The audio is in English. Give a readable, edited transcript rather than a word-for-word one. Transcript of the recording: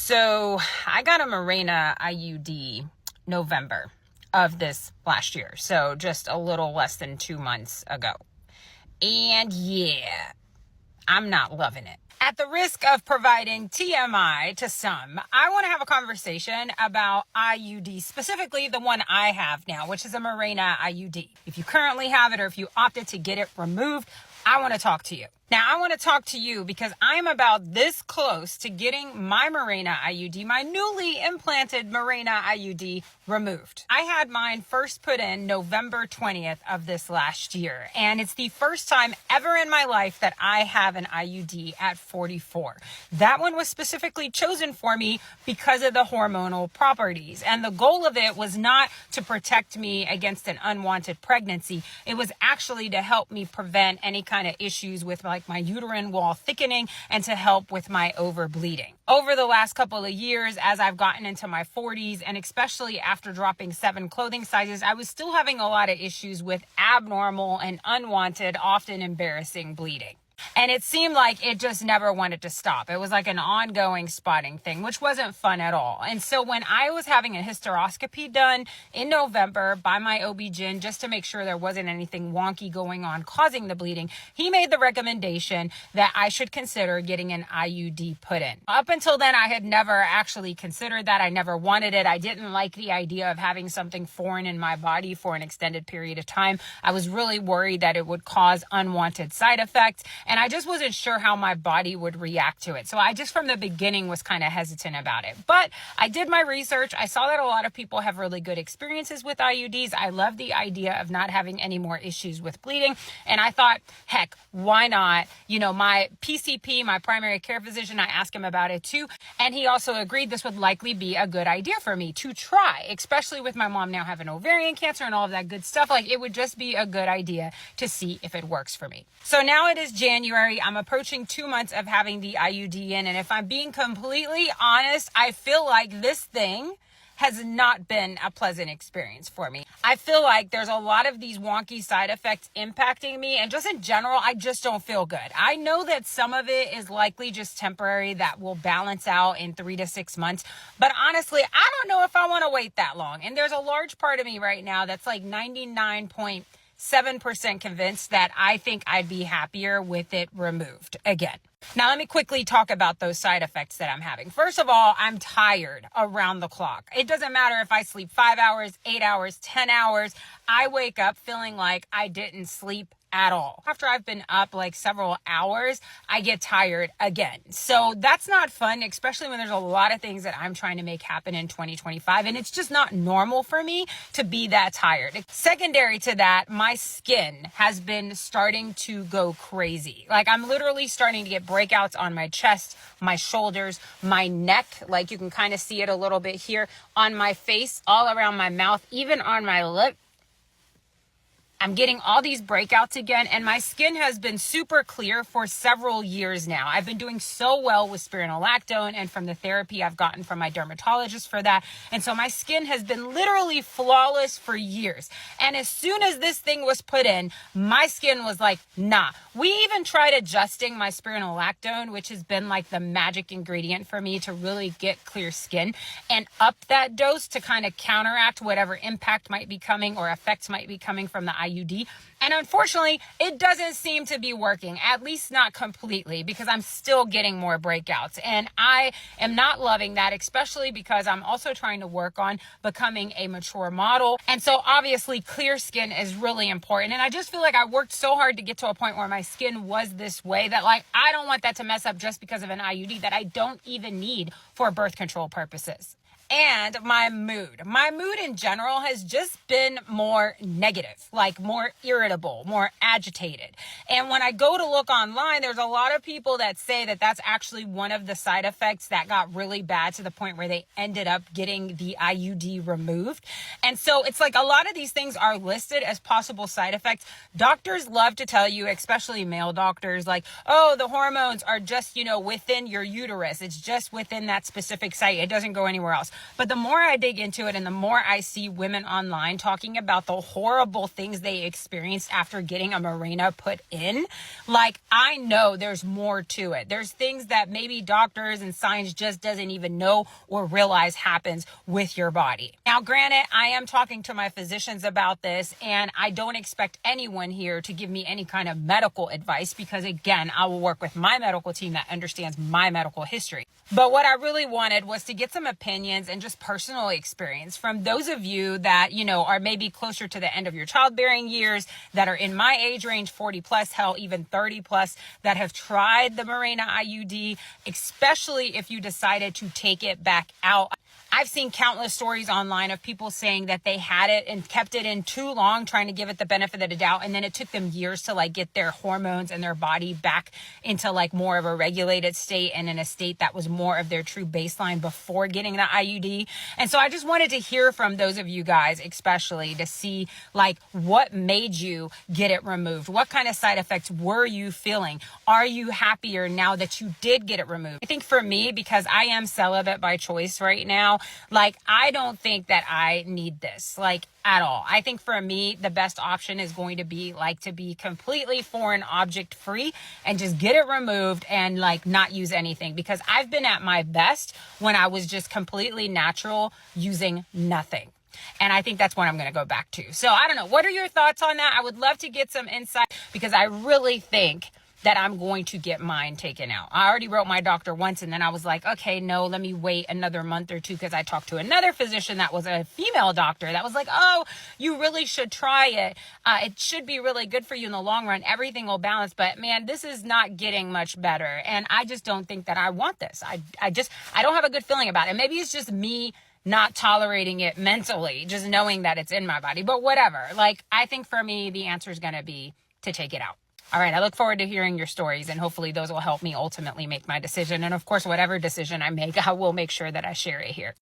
So I got a Mirena IUD November of this last year. So just a little less than 2 months ago. And yeah, I'm not loving it. At the risk of providing TMI to some, I want to have a conversation about IUD, specifically the one I have now, which is a Mirena IUD. If you currently have it or if you opted to get it removed, I want to talk to you. Now, I want to talk to you because I'm about this close to getting my Mirena IUD, my newly implanted Mirena IUD, removed. I had mine first put in November 20th of this last year, and it's the first time ever in my life that I have an IUD at 44. That one was specifically chosen for me because of the hormonal properties, and the goal of it was not to protect me against an unwanted pregnancy. It was actually to help me prevent any kind of issues with my uterine wall thickening and to help with my overbleeding. Over the last couple of years, as I've gotten into my 40s, and especially after dropping 7 clothing sizes, I was still having a lot of issues with abnormal and unwanted, often embarrassing bleeding. And it seemed like it just never wanted to stop. It was like an ongoing spotting thing, which wasn't fun at all. And so when I was having a hysteroscopy done in November by my OB-GYN, just to make sure there wasn't anything wonky going on causing the bleeding, he made the recommendation that I should consider getting an IUD put in. Up until then, I had never actually considered that. I never wanted it. I didn't like the idea of having something foreign in my body for an extended period of time. I was really worried that it would cause unwanted side effects. And I just wasn't sure how my body would react to it. So I just from the beginning was kind of hesitant about it. But I did my research. I saw that a lot of people have really good experiences with IUDs. I love the idea of not having any more issues with bleeding. And I thought, heck, why not? You know, my PCP, my primary care physician, I asked him about it too. And he also agreed this would likely be a good idea for me to try, especially with my mom now having ovarian cancer and all of that good stuff. Like it would just be a good idea to see if it works for me. So now it is January. I'm approaching 2 months of having the IUD in. And if I'm being completely honest, I feel like this thing has not been a pleasant experience for me. I feel like there's a lot of these wonky side effects impacting me. And just in general, I just don't feel good. I know that some of it is likely just temporary, that will balance out in 3 to 6 months. But honestly, I don't know if I want to wait that long. And there's a large part of me right now that's like 99.7% convinced that I think I'd be happier with it removed again. Now, let me quickly talk about those side effects that I'm having. First of all, I'm tired around the clock. It doesn't matter if I sleep 5 hours, 8 hours, 10 hours. I wake up feeling like I didn't sleep at all. After I've been up like several hours, I get tired again. So that's not fun, especially when there's a lot of things that I'm trying to make happen in 2025. And it's just not normal for me to be that tired. Secondary to that, my skin has been starting to go crazy. Like I'm literally starting to get breakouts on my chest, my shoulders, my neck. Like you can kind of see it a little bit here on my face, all around my mouth, even on my lip. I'm getting all these breakouts again, and my skin has been super clear for several years now. I've been doing so well with spironolactone and from the therapy I've gotten from my dermatologist for that. And so my skin has been literally flawless for years. And as soon as this thing was put in, my skin was like, nah. We even tried adjusting my spironolactone, which has been like the magic ingredient for me to really get clear skin, and up that dose to kind of counteract whatever impact might be coming or effects might be coming from the IUD. And unfortunately, it doesn't seem to be working, at least not completely, because I'm still getting more breakouts. And I am not loving that, especially because I'm also trying to work on becoming a mature model. And so obviously clear skin is really important. And I just feel like I worked so hard to get to a point where my skin was this way that like, I don't want that to mess up just because of an IUD that I don't even need for birth control purposes. And my mood in general has just been more negative, like more irritable, more agitated. And when I go to look online, there's a lot of people that say that that's actually one of the side effects that got really bad to the point where they ended up getting the IUD removed. And so it's like a lot of these things are listed as possible side effects. Doctors love to tell you, especially male doctors, like, oh, the hormones are just, within your uterus. It's just within that specific site. It doesn't go anywhere else. But the more I dig into it and the more I see women online talking about the horrible things they experienced after getting a Mirena put in, like, I know there's more to it. There's things that maybe doctors and science just doesn't even know or realize happens with your body. Now, granted, I am talking to my physicians about this, and I don't expect anyone here to give me any kind of medical advice because, again, I will work with my medical team that understands my medical history. But what I really wanted was to get some opinions and just personal experience from those of you that, you know, are maybe closer to the end of your childbearing years, that are in my age range, 40 plus, hell, even 30 plus, that have tried the Mirena IUD, especially if you decided to take it back out. I've seen countless stories online of people saying that they had it and kept it in too long, trying to give it the benefit of the doubt. And then it took them years to like get their hormones and their body back into like more of a regulated state and in a state that was more of their true baseline before getting the IUD. And so I just wanted to hear from those of you guys, especially to see like what made you get it removed? What kind of side effects were you feeling? Are you happier now that you did get it removed? I think for me, because I am celibate by choice right now, like, I don't think that I need this, like, at all. I think for me, the best option is going to be like to be completely foreign object free and just get it removed and like not use anything, because I've been at my best when I was just completely natural using nothing. And I think that's what I'm going to go back to. So I don't know. What are your thoughts on that? I would love to get some insight because I really think that I'm going to get mine taken out. I already wrote my doctor once and then I was like, okay, no, let me wait another month or two, because I talked to another physician that was a female doctor that was like, oh, you really should try it. It should be really good for you in the long run. Everything will balance. But man, this is not getting much better. And I just don't think that I want this. I don't have a good feeling about it. Maybe it's just me not tolerating it mentally, just knowing that it's in my body, but whatever. Like, I think for me, the answer is going to be to take it out. All right. I look forward to hearing your stories, and hopefully those will help me ultimately make my decision. And of course, whatever decision I make, I will make sure that I share it here.